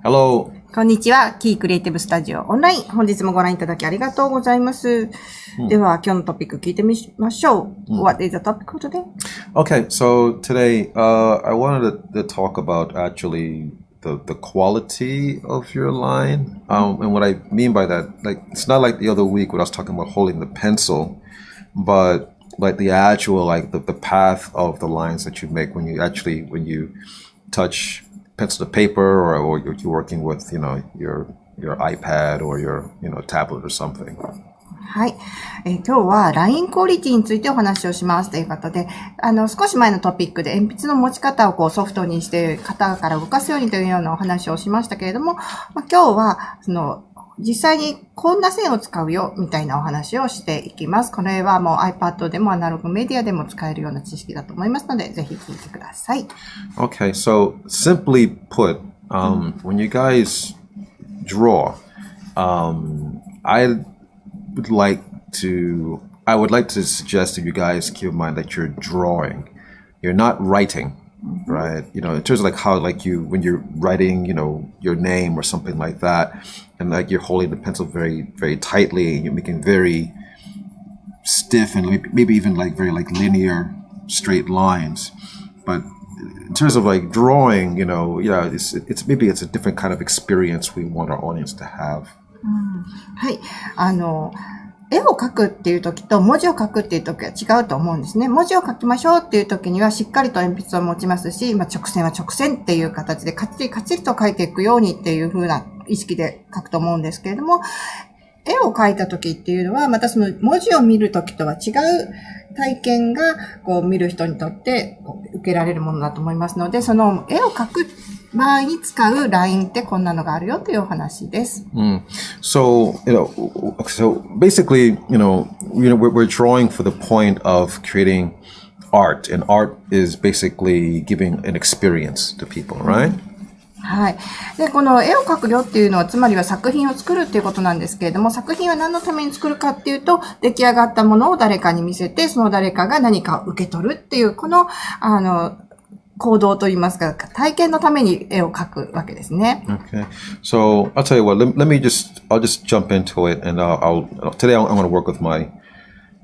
Hello. こんにちは。キークリエイティブスタジオオンライン。本日もご覧いただきありがとうございます。では、今日のトピック聞いてみましょう。What is the topic for today? Okay, so today I wanted to talk about actually the quality of your line. And what I mean by that, like it's not like the other week when I was talking about holding the pencil, but like the actual like the path of the lines that you make when you touch pencil to paper or you're working with your iPad or your tablet or something. はい。今日はラインクオリティについてお話をしますということで、少し前のトピックで鉛筆の持ち方をソフトにして型から動かすようにというようなお話をしましたけれども、今日は実際にこんな線を使うよみたいなお話をしていきます。これはもう iPad でもアナログメディアでも使えるような知識だと思いますので、ぜひ聞いてください。Okay, so simply put, when you guys draw, I would like to suggest that you guys keep in mind that you're drawing. You're not writing, right? In terms of like how when you're writing, your name or something like that, and like you're holding the pencil very, very tightly, and you're making very stiff and maybe even like very like linear, straight lines. But in terms of like drawing, it's maybe it's a different kind of experience we want our audience to have. はい。絵を描くっていう時と文字を書くっていう時は違うと思うんですね。文字を書きましょうっていう時にはしっかりと鉛筆を持ちますし、直線は直線っていう形でカチリと書いていくようにっていう風な意識で書くと思うんですけれども、絵を描いた時っていうのはまたその文字を見る時とは違う体験が見る人にとって受けられるものだと思いますので、その絵を描く場合に使うラインってこんなのがあるよというお話です。So basically, we're drawing for the point of creating art, and art is basically giving an experience to people, right? はい。で、この絵を描くよっていうのは、つまりは作品を作るっていうことなんですけれども、作品は何のために作るかっていうと、出来上がったものを誰かに見せて、その誰かが何かを受け取るっていう、この、行動といいますか、体験のために絵を描くわけですね。Okay. So I'll tell you what, I'll just jump into it, and today I'm going to work with my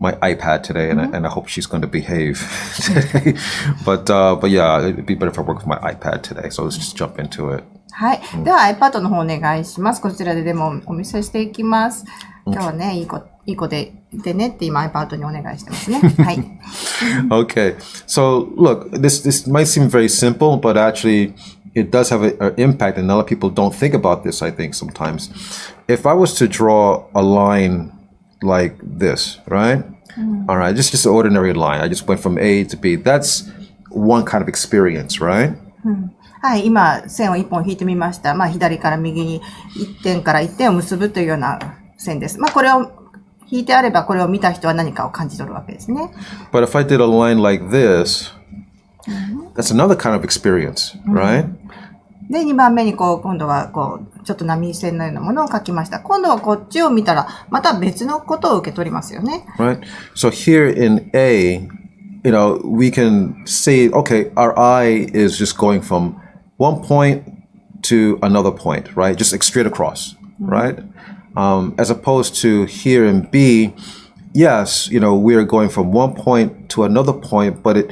iPad today, and I hope she's going to behave today. But yeah, it'd be better if I work with my iPad today. So let's just jump into it. はい。では iPad の方お願いします。こちらでデモお見せしていきます。今日はね、いい子でいてねって今 iPad にお願いしてますね。はい。Okay. So look, this might seem very simple, but actually it does have an impact, and a lot of people don't think about this, I think, sometimes. If I was to draw a line like this, right? All right, just an ordinary line. I just went from A to B. That's one kind of experience, right? はい、今線を一本引いてみました。左から右に1点から1点を結ぶというような線です。これを引いてあればこれを見た人は何かを感じ取るわけですね。But if I did a line like this, that's another kind of experience, right? で、2番目に今度はちょっと波線のようなものを描きました。今度はこっちを見たら、また別のことを受け取りますよね。Right. So here in A, we can say, okay, our eye is just going from one point to another point, right? Just like straight across, right? As opposed to here in B, yes, we are going from one point to another point, but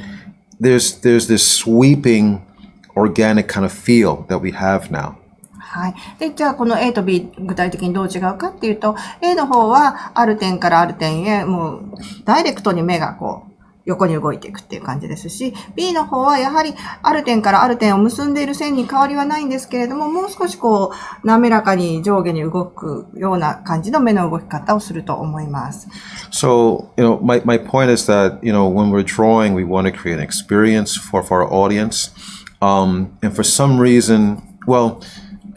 there's this sweeping organic kind of feel that we have now. はい。で、じゃあこの A と B 具体的にどう違うかっていうと、A の方はある点からある点へもうダイレクトに目が横に動いていくっていう感じですし、B の方はやはりある点からある点を結んでいる線に変わりはないんですけれども、もう少し滑らかに上下に動くような感じの目の動き方をすると思います。So, my point is that, when we're drawing, we want to create an experience for our audience. And for some reason, well,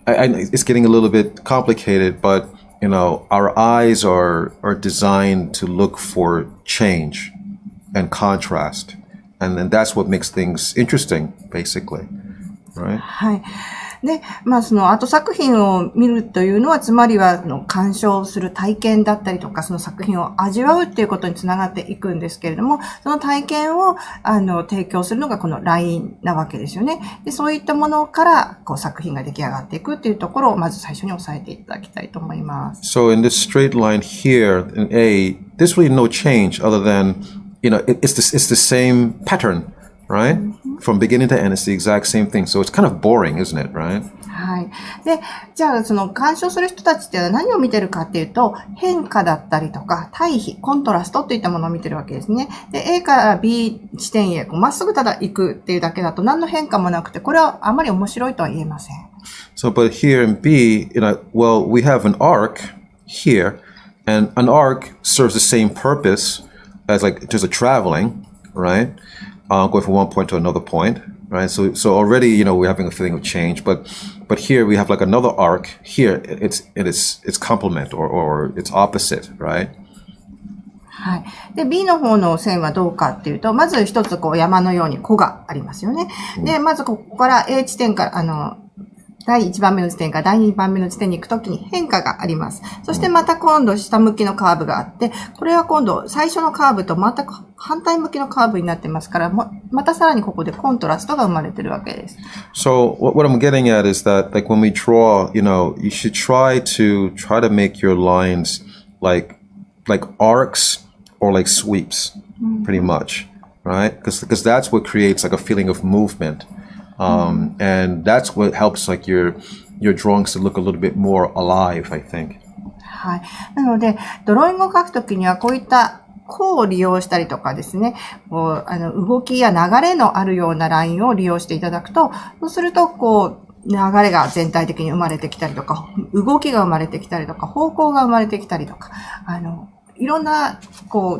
it's getting a little bit complicated, but, our eyes are designed to look for change and contrast. And then that's what makes things interesting, basically. Right? はい。で、そのアート作品を見るというのは、つまりは、鑑賞する体験だったりとか、その作品を味わうっていうことにつながっていくんですけれども、その体験を、提供するのがこの LINE なわけですよね。で、そういったものから、作品が出来上がっていくっていうところを、まず最初に押さえていただきたいと思います。So in this straight line here in A, there's really no change other than, it's the same pattern, right? From beginning to end, it's the exact same thing. So it's kind of boring, isn't it, right? はい。で、じゃあ、その鑑賞する人たちっていうのは何を見てるかっていうと、変化だったりとか、対比、コントラストといったものを見てるわけですね。で、A から B 地点へ、まっすぐただ行くっていうだけだと何の変化もなくて、これはあまり面白いとは言えません。So, but here in B, well, we have an arc here, and an arc serves the same purpose as like just a traveling, right? Going from one point to another point, right? So already, we're having a feeling of change, but here we have like another arc. Here, it's complement or it's opposite, right? はい。で、B の方の線はどうかっていうと、まず一つ山のように弧がありますよね。で、まずここから A 地点から、第1番目の地点から第2番目の地点に行くときに変化があります。そしてまた今度下向きのカーブがあって、これは今度最初のカーブと全く反対向きのカーブになってますから、またさらにここでコントラストが生まれてるわけです。So what I'm getting at is that like when we draw, you should try to make your lines like arcs or like sweeps, pretty much, right? Because that's what creates like a feeling of movement. And that's what helps like your drawings to look a little bit more alive, I think. はい。なので、ドローイングを描くときにはこういった弧を利用したりとかですね、動きや流れのあるようなラインを利用していただくと、そうすると流れが全体的に生まれてきたりとか、動きが生まれてきたりとか、方向が生まれてきたりとか、いろんな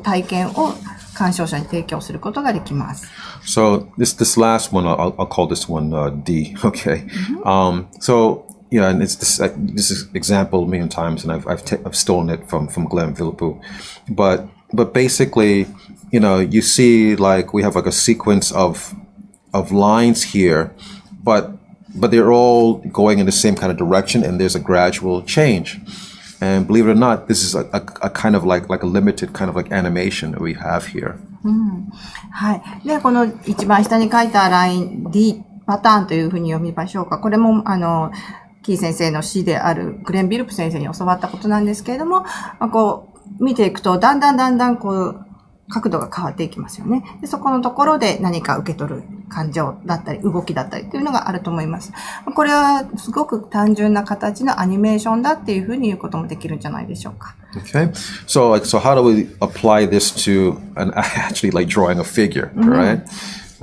体験を鑑賞者に提供することができます。So this last one, I'll call this one D. Okay. So yeah, and it's this is example a million times, and I've stolen it from Glenn Philippou, but basically, you see like we have like a sequence of lines here, but they're all going in the same kind of direction, and there's a gradual change. And believe it or not, this is a kind of like a limited kind of like animation that we have here. はい。で、この一番下に書いたライン D パターンというふうに読みましょうか。これも、キー先生の師であるグレン・ビルプ先生に教わったことなんですけれども、見ていくと、だんだん角度が変わっていきますよね。で、そこのところで何か受け取る感情だったり、動きだったりっていうのがあると思います。これはすごく単純な形のアニメーションだっていうふうに言うこともできるんじゃないでしょうか。Okay. So how do we apply this to actually like drawing a figure, right?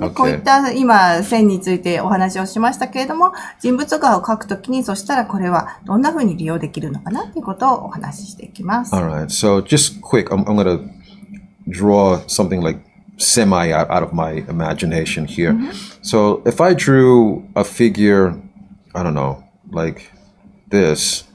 Okay. こういった今線についてお話をしましたけれども、人物画を描くときに、そしたらこれはどんなふうに利用できるのかなっていうことをお話ししていきます。Alright. So just quick, I'm going to draw something like semi out of my imagination here. So if I drew a figure, I don't know, like this.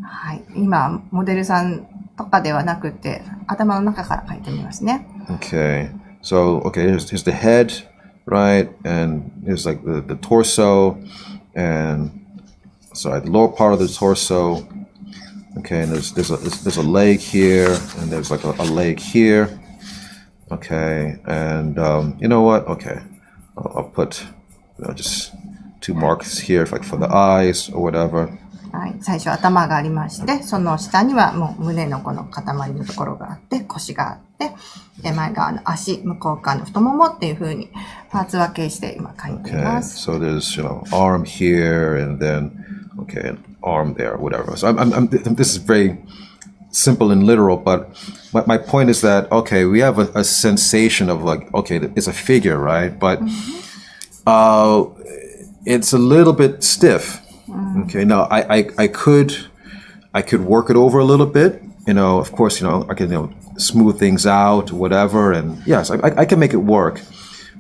はい。今、モデルさんとかではなくて、頭の中から描いてみますね。Okay. So, here's the head, right? And here's like the torso and the lower part of the torso. Okay, and there's a leg here, and there's like a leg here. Okay, and you know what? Okay, I'll put just 2 marks here, like for the eyes or whatever. はい、最初頭がありまして、その下にはもう胸のこの塊のところがあって、腰があって、前側の足、向こう側の太ももっていう風にパーツ分けして今書いています。Okay, so there's arm here and then an arm there, whatever. So this is very simple and literal, but my point is that we have a sensation of like it's a figure, right? But it's a little bit stiff. Okay, now I could work it over a little bit. Of course, I can smooth things out, whatever, and yes, I can make it work.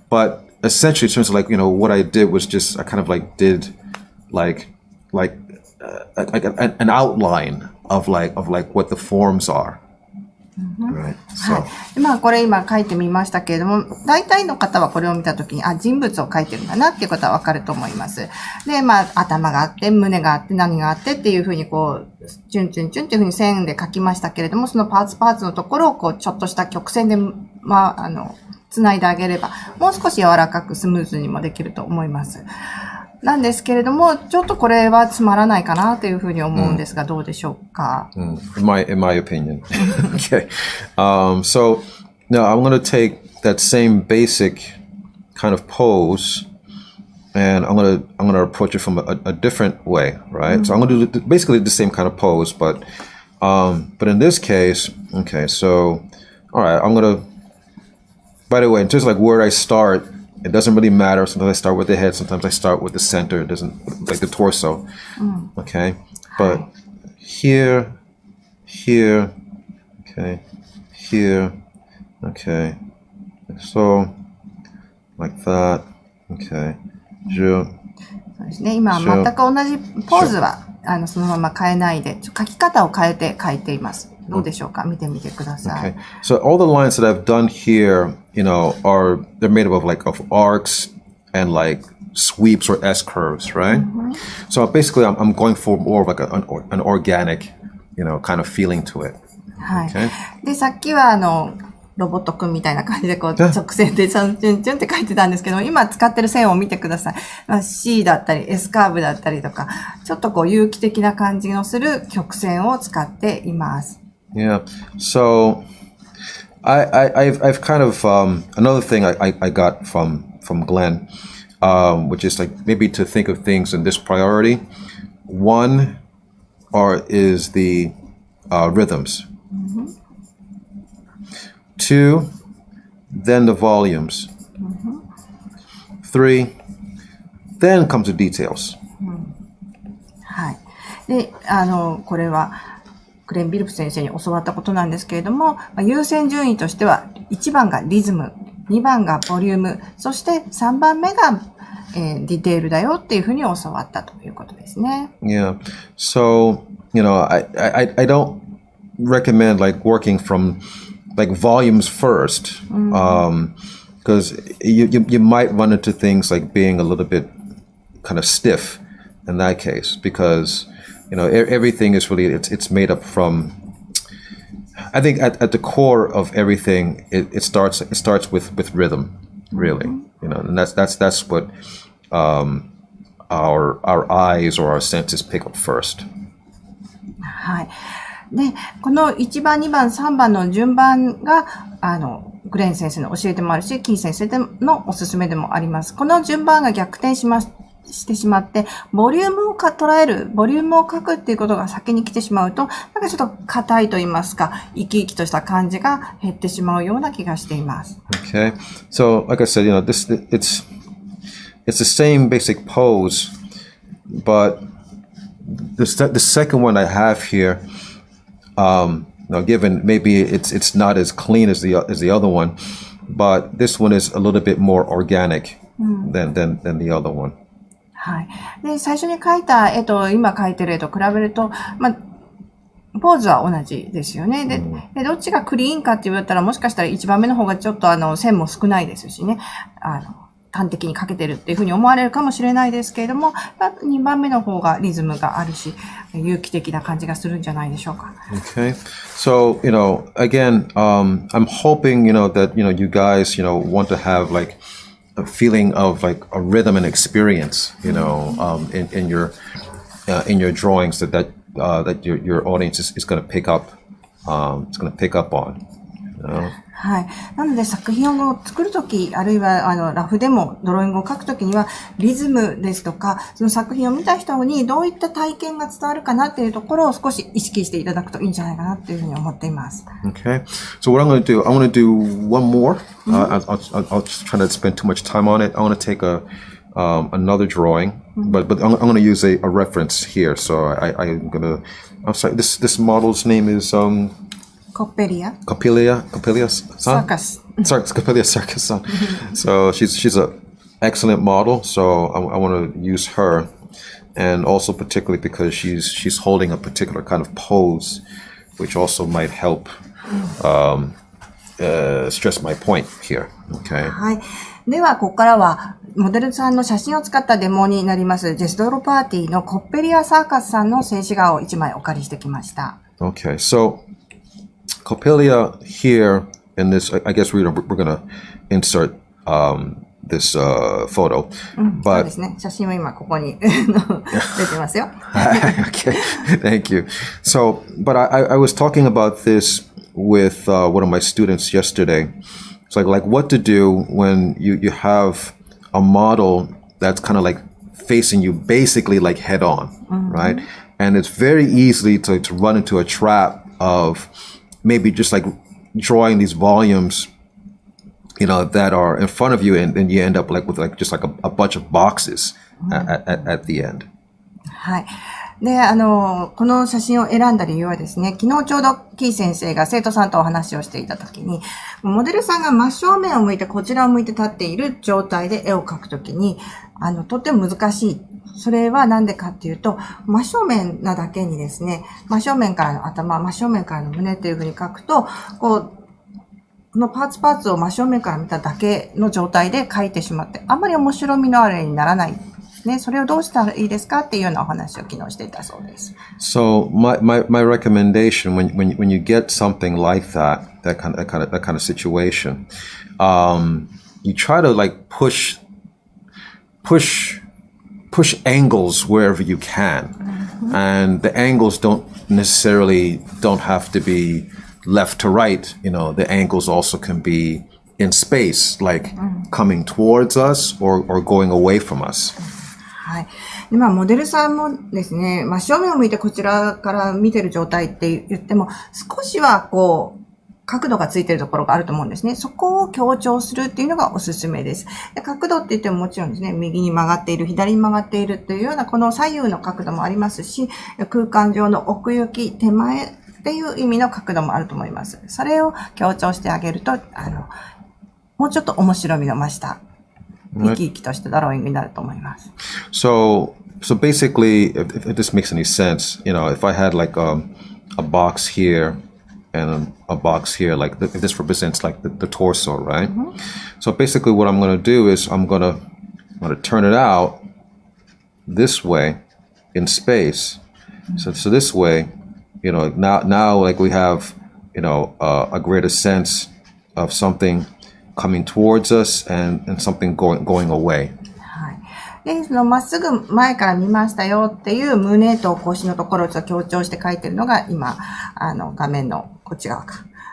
But essentially, in terms of like what I did was just I kind of like did like an outline of like what the forms are. Right. はい。まあ、これ今書いてみましたけれども、大体の方はこれを見たときに、人物を書いてるんだなっていうことはわかると思います。で、まあ、頭があって、胸があって、何があってっていうふうにチュンチュンチュンっていうふうに線で書きましたけれども、そのパーツのところをちょっとした曲線で、繋いであげれば、もう少し柔らかくスムーズにもできると思います。なんですけれども、ちょっとこれはつまらないかなというふうに思うんですが、どうでしょうか。In my opinion. Okay. So now I'm going to take that same basic kind of pose, and I'm gonna approach it from a different way, right? So I'm going to do basically the same kind of pose, but in this case, okay. So all right, I'm gonna. By the way, in terms of like where I start. It doesn't really matter. Sometimes I start with the head. Sometimes I start with the center. It doesn't like the torso. Okay, but here, okay, here, okay. So like that. Okay. そうですね。今全く同じポーズはそのまま変えないで、書き方を変えて書いています。どうでしょうか？見てみてください。Okay. So all the lines that I've done here, they're made up of arcs and like sweeps or S curves, right? So basically, I'm going for more of like an organic, kind of feeling to it. はい。Okay? で、さっきはロボットくんみたいな感じで直線でチュンチュンって書いてたんですけど、今使ってる線を見てください。C だったり S カーブだったりとか、ちょっと有機的な感じのする曲線を使っています。Yeah. So I've kind of another thing I got from Glenn, which is like maybe to think of things in this priority. One is the rhythms. Two, then the volumes. 3, then comes the details. はい。で、これはグレン・ビルプ先生に教わったことなんですけれども、優先順位としては1番がリズム、2番がボリューム、そして3番目が、ディテールだよっていうふうに教わったということですね。Yeah. So, I don't recommend like working from like volumes first, because you might run into things like being a little bit kind of stiff in that case, because everything is really it's made up from. I think at the core of everything, it starts with rhythm, really, and that's what our eyes or our senses pick up first. はい。で、この1番、2番、3番の順番が、グレン先生の教えてもあるし、キー先生のおすすめでもあります。この順番が逆転してしまって、ボリュームを捉える、ボリュームを書くっていうことが先に来てしまうと、なんかちょっと硬いと言いますか、生き生きとした感じが減ってしまうような気がしています。Okay. So, like I said, it's the same basic pose, but the second one I have here, given maybe it's not as clean as the other one, but this one is a little bit more organic than the other one. はい。で、最初に描いた絵と今描いてる絵と比べると、ポーズは同じですよね。で、どっちがクリーンかって言われたら、もしかしたら1番目の方がちょっと線も少ないですしね。端的に描けてるっていうふうに思われるかもしれないですけれども、2番目の方がリズムがあるし、有機的な感じがするんじゃないでしょうか。Okay. So, again, I'm hoping, that, you guys, want to have like a feeling of like a rhythm and experience, in your drawings that your audience is going to pick up, it's going to pick up on. はい。なので作品を作るとき、あるいはラフでもドローイングを描くときには、リズムですとか、その作品を見た人にどういった体験が伝わるかなっていうところを少し意識していただくといいんじゃないかなっていうふうに思っています。Okay. So what I'm going to do one more. I'll try not to spend too much time on it. I want to take another drawing, but I'm going to use a reference here. So I'm sorry. This model's name is Copelia Circus. Sorry, Copelia Circus. So she's an excellent model. So I want to use her, and also particularly because she's holding a particular kind of pose, which also might help stress my point here. Okay. はい。では、ここからは、モデルさんの写真を使ったデモになります、ジェスドロパーティーのコッペリアサーカスさんの静止画を1枚お借りしてきました。Okay, so Coppelia here in this, I guess we're going to insert this photo. そうですね。写真は今ここに出てますよ。Okay, thank you. So, but I was talking about this with one of my students yesterday. It's like what to do when you have a model that's kind of like facing you basically like head on, right? And it's very easy to run into a trap of maybe just like drawing these volumes, that are in front of you, and you end up like with like just like a bunch of boxes at the end. はい。で、この写真を選んだ理由はですね、昨日ちょうどキー先生が生徒さんとお話をしていたときに、モデルさんが真正面を向いてこちらを向いて立っている状態で絵を描くときに、とっても難しい。それはなんでかっていうと、真正面なだけにですね、真正面からの頭、真正面からの胸っていうふうに描くと、このパーツを真正面から見ただけの状態で描いてしまって、あんまり面白みのある絵にならない。ね、それをどうしたらいいですかっていうようなお話を昨日していたそうです。So my recommendation when you get something like that kind of situation, you try to like push angles wherever you can, and the angles don't have to be left to right. The angles also can be in space, like coming towards us or going away from us. はい。で、モデルさんもですね、真正面を向いてこちらから見てる状態って言っても、少しは角度がついてるところがあると思うんですね。そこを強調するっていうのがおすすめです。で、角度って言ってももちろんですね、右に曲がっている、左に曲がっているというような、この左右の角度もありますし、空間上の奥行き、手前っていう意味の角度もあると思います。それを強調してあげると、もうちょっと面白みが増した。生き生きとしたドローイングになると思います。So basically, if this makes any sense, if I had like a box here and a box here, like if this represents like the torso, right? So basically, what I'm going to do is I'm going to turn it out this way in space. So this way, now like we have, a greater sense of something coming towards us and something going away. はい。で、まっすぐ前から見ましたよっていう胸と腰のところを強調して書いてるのが今、画面のこっち側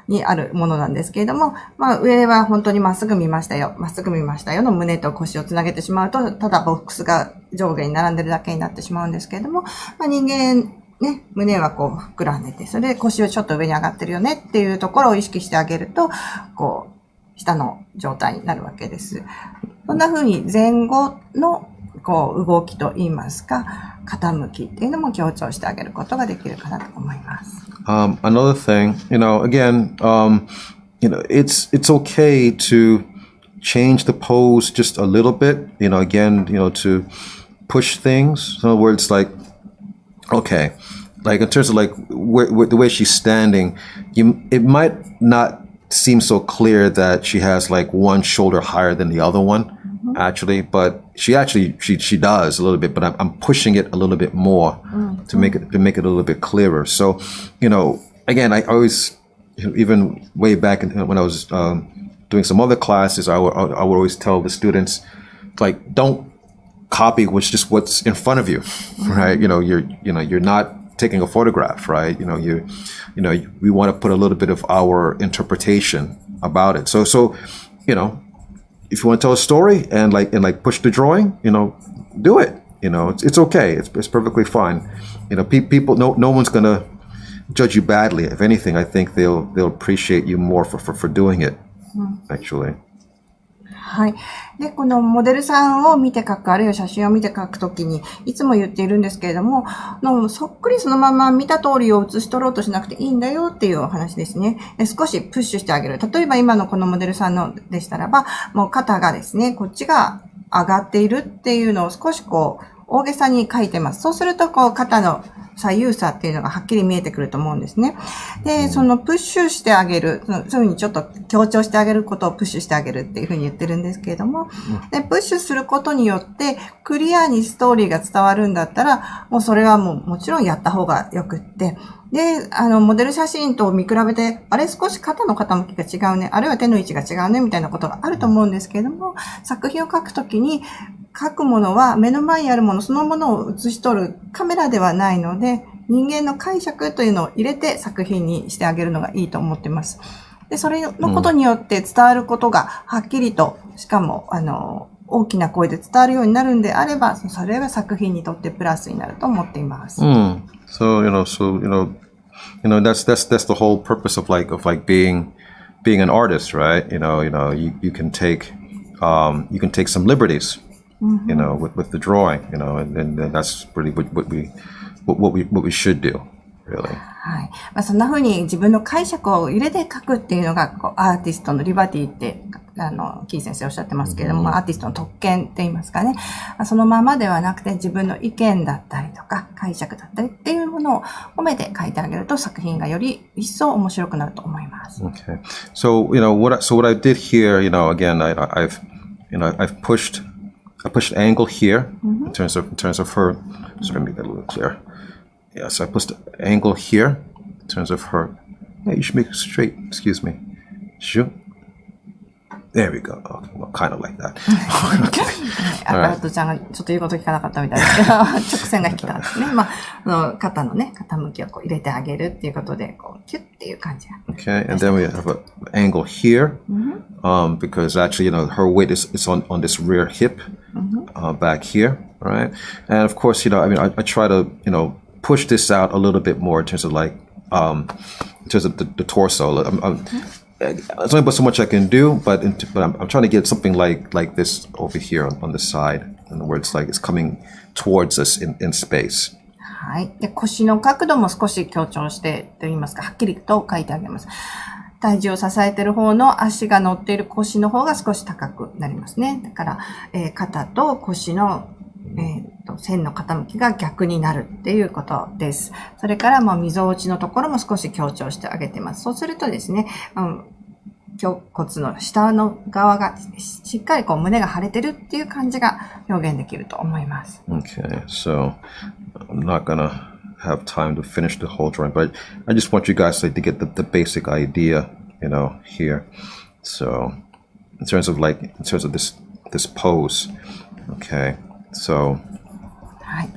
にあるものなんですけれども、上は本当にまっすぐ見ましたよの胸と腰をつなげてしまうと、ただボックスが上下に並んでるだけになってしまうんですけれども、人間ね、胸は膨らんでて、それで腰をちょっと上に上がってるよねっていうところを意識してあげると、下の状態になるわけです。こんな風に前後の動きといいますか、傾きっていうのも強調してあげることができるかなと思います。Another thing, again, it's okay to change the pose just a little bit, again, to push things. In other words, like, okay, like in terms of like the way she's standing, it might not seem so clear that she has like one shoulder higher than the other one, actually, but she does a little bit, but I'm pushing it a little bit more to make it a little bit clearer. So, again, I always, even way back when I was doing some other classes, I would always tell the students, like, don't copy what's in front of you, right? You're not taking a photograph, right? We want to put a little bit of our interpretation about it. So, if you want to tell a story and push the drawing, do it. It's okay. It's perfectly fine. People, no one's gonna judge you badly. If anything, I think they'll appreciate you more for doing it, actually. はい。で、このモデルさんを見て描く、あるいは写真を見て描くときに、いつも言っているんですけれども、そっくりそのまま見た通りを写し取ろうとしなくていいんだよっていうお話ですね。少しプッシュしてあげる。例えば今のこのモデルさんのでしたらば、もう肩がですね、こっちが上がっているっていうのを少し大げさに描いてます。そうすると肩の左右差っていうのがはっきり見えてくると思うんですね。で、そのプッシュしてあげる、そういうふうにちょっと強調してあげることをプッシュしてあげるっていうふうに言ってるんですけれども、で、プッシュすることによってクリアにストーリーが伝わるんだったら、もうそれはもちろんやった方がよくって、で、モデル写真と見比べて、あれ少し肩の傾きが違うね、あるいは手の位置が違うね、みたいなことがあると思うんですけれども、作品を描くときに、描くものは目の前にあるものそのものを写し取るカメラではないので、人間の解釈というのを入れて作品にしてあげるのがいいと思っています。で、それのことによって伝わることがはっきりと、しかも、大きな声で伝わるようになるんであれば、それは作品にとってプラスになると思っています。So that's the whole purpose of being an artist, right? You can take some liberties, with the drawing, and that's really what we should do, really. はい。そんな風に自分の解釈を入れて書くっていうのが、アーティストのリバティって、キー先生おっしゃってますけれども、アーティストの特権って言いますかね。そのままではなくて自分の意見だったりとか、解釈だったりっていうものを込めて書いてあげると作品がより一層面白くなると思います。Okay. So, what I did here, again, I've pushed angle here in terms of her. So let me make that a little clearer. Yeah, so I pushed angle here in terms of her. Yeah, you should make it straight. Excuse me. Shoot. There we go. Okay, well, kind of like that. 赤ハトちゃんがちょっと言うこと聞かなかったみたいですけど、直線が引けたんですね。肩のね、傾きを入れてあげるっていうことで、キュッっていう感じ。Okay, and then we have an angle here, because actually, her weight is on this rear hip, back here, right? And of course, I try to, push this out a little bit more in terms of in terms of the torso. There's only but so much I can do, but I'm trying to get something like this over here on the side, and where it's coming towards us in space. はい。で、腰の角度も少し強調してと言いますか、はっきりと書いてあげます。体重を支えている方の足が乗っている腰の方が少し高くなりますね。だから、肩と腰の線の傾きが逆になるっていうことです。それから溝落ちのところも少し強調してあげてます。そうするとですね、胸骨の下の側がしっかり胸が腫れてるっていう感じが表現できると思います。Okay, so I'm not gonna have time to finish the whole drawing, but I just want you guys to get the basic idea, here. So in terms of this pose, okay. So, はい。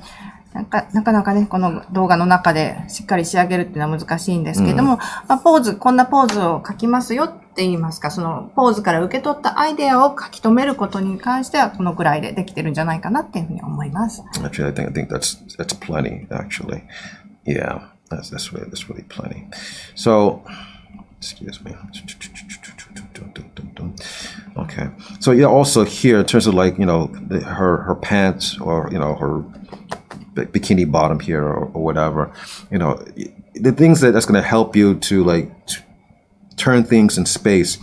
なかなかね、この動画の中でしっかり仕上げるっていうのは難しいんですけれども、こんなポーズを書きますよって言いますか、そのポーズから受け取ったアイデアを書き留めることに関しては、このぐらいでできてるんじゃないかなっていうふうに思います。Actually, I think that's plenty, actually. Yeah, that's really plenty. So, excuse me. Okay. So yeah, also here in terms of her pants or her bikini bottom here or whatever, the things that's going to help you to turn things in space.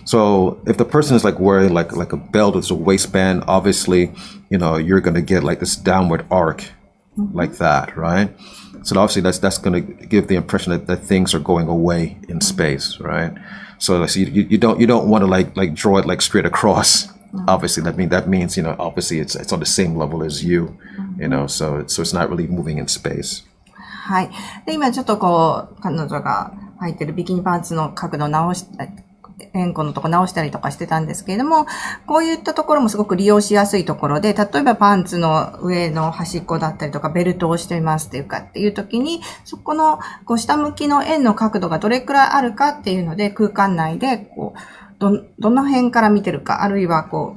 So if the person is wearing like a belt with a waistband, obviously, you're going to get this downward arc like that, right? So obviously that's going to give the impression that things are going away in space, right? So you don't want to draw it straight across. Obviously, that means obviously it's on the same level as you, so it's not really moving in space. はい。で、今ちょっと彼女が履いてるビキニパンツの角度を直した、円弧のとこ直したりとかしてたんですけれども、こういったところもすごく利用しやすいところで、例えばパンツの上の端っこだったりとか、ベルトをしていますっていうかっていう時に、そこの下向きの円の角度がどれくらいあるかっていうので、空間内でどの辺から見てるか、あるいはお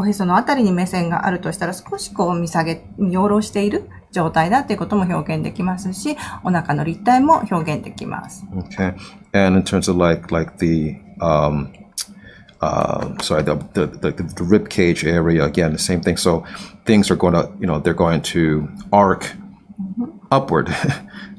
へそのあたりに目線があるとしたら、少し見下ろしている状態だっていうことも表現できますし、お腹の立体も表現できます。Okay. And in terms of the rib cage area, again, the same thing. So things are going to, they're going to arc upward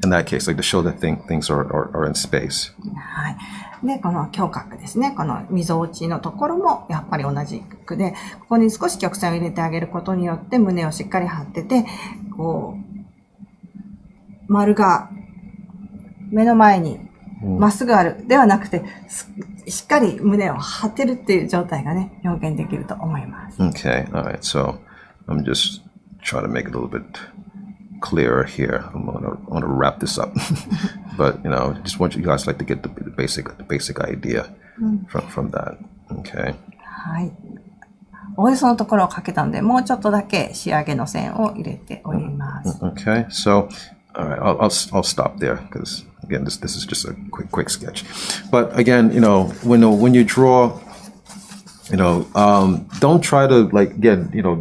in that case, to show that things are in space. はい。で、この胸郭ですね。この溝落ちのところもやっぱり同じくで、ここに少し曲線を入れてあげることによって胸をしっかり張ってて、丸が目の前にまっすぐあるではなくて、しっかり胸を張ってるっていう状態がね、表現できると思います。Okay, all right. So I'm just trying to make it a little bit clearer here. I'm gonna wrap this up, but just want you guys to get the basic idea from that. Okay. はい。おおよそのところを書けたので、もうちょっとだけ仕上げの線を入れております。Okay, so all right, I'll stop there because again, this is just a quick sketch. But again, when you draw, don't try to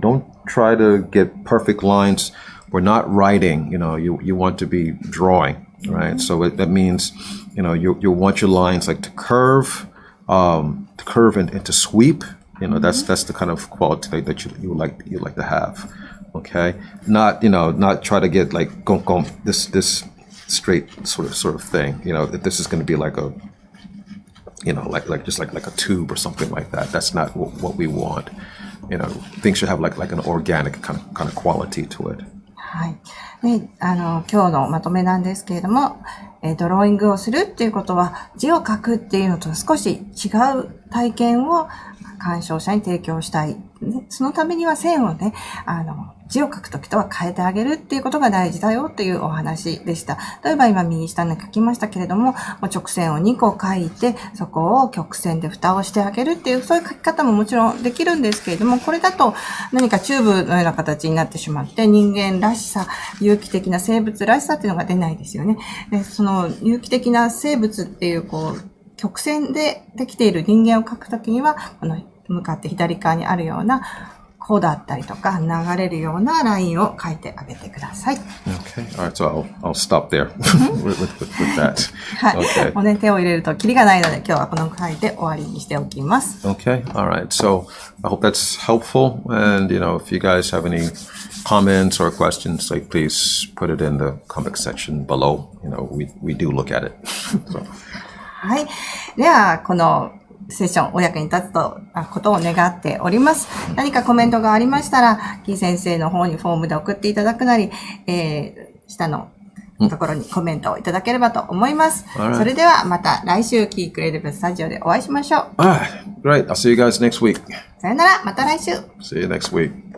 don't try to get perfect lines. We're not writing. You want to be drawing, right? So that means, you want your lines like to curve and to sweep. That's the kind of quality that you like to have. Okay, not try to get like this straight sort of thing. If this is going to be like a just like a tube or something like that. That's not what we want. Things should have like an organic kind of quality to it. はい。で、今日のまとめなんですけれども、ドローイングをするっていうことは、字を書くっていうのと少し違う体験を鑑賞者に提供したい。そのためには線をね、字を書くときとは変えてあげるっていうことが大事だよっていうお話でした。例えば今右下に書きましたけれども、直線を2個書いて、そこを曲線で蓋をしてあげるっていう、そういう書き方ももちろんできるんですけれども、これだと何かチューブのような形になってしまって、人間らしさ、有機的な生物らしさっていうのが出ないですよね。で、その有機的な生物っていう、曲線でできている人間を描くときには、向かって左側にあるような弧だったりとか流れるようなラインを描いてあげてください。Okay, all right, so I'll stop there with that. はい。もうね、手を入れるとキリがないので、今日はこの回で終わりにしておきます。Okay, all right. So I hope that's helpful. And if you guys have any comments or questions, please put it in the comment section below. We do look at it. So. はい。では、このセッションお役に立つことを願っております。何かコメントがありましたら、キー先生の方にフォームで送っていただくなり、下のところにコメントをいただければと思います。それではまた来週、キークリエイティブスタジオでお会いしましょう。Great. I'll see you guys next week. さよなら、また来週。See you next week.